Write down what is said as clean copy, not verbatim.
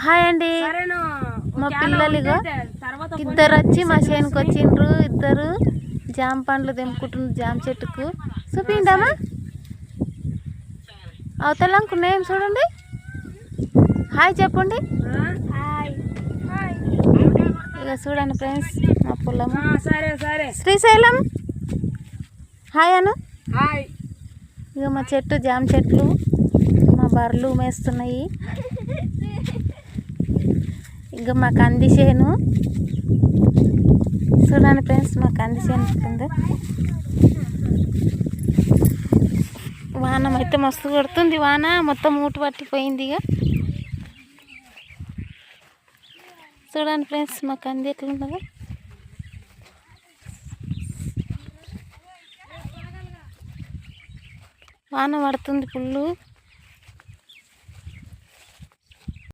Hi అండి. మా పిల్లలు ఇద్దరు వచ్చి మా చేనుకి వచ్చిండ్రు. ఇద్దరు జామ పండ్లు తెంపుకుంటున్నారు జామ చెట్టుకు. చూపిండమ్మా అవతలంకున్నాయేం చూడండి. హాయ్ చెప్పండి. ఇక చూడండి ఫ్రెండ్స్ మా పొలము శ్రీశైలం. హాయ్ అను. ఇక మా చెట్టు జామ చెట్లు మా బర్రెలు మేస్తున్నాయి. ఇక మా కంది చేను చూడండి ఫ్రెండ్స్. మా కంది చేను ఉంటుంది. వాన అయితే మస్తు కొడుతుంది. వాన మొత్తం మూట పట్టిపోయింది. ఇక చూడండి ఫ్రెండ్స్ మా కంది ఎట్లుంటుందో. వాన పడుతుంది ఫుల్లు.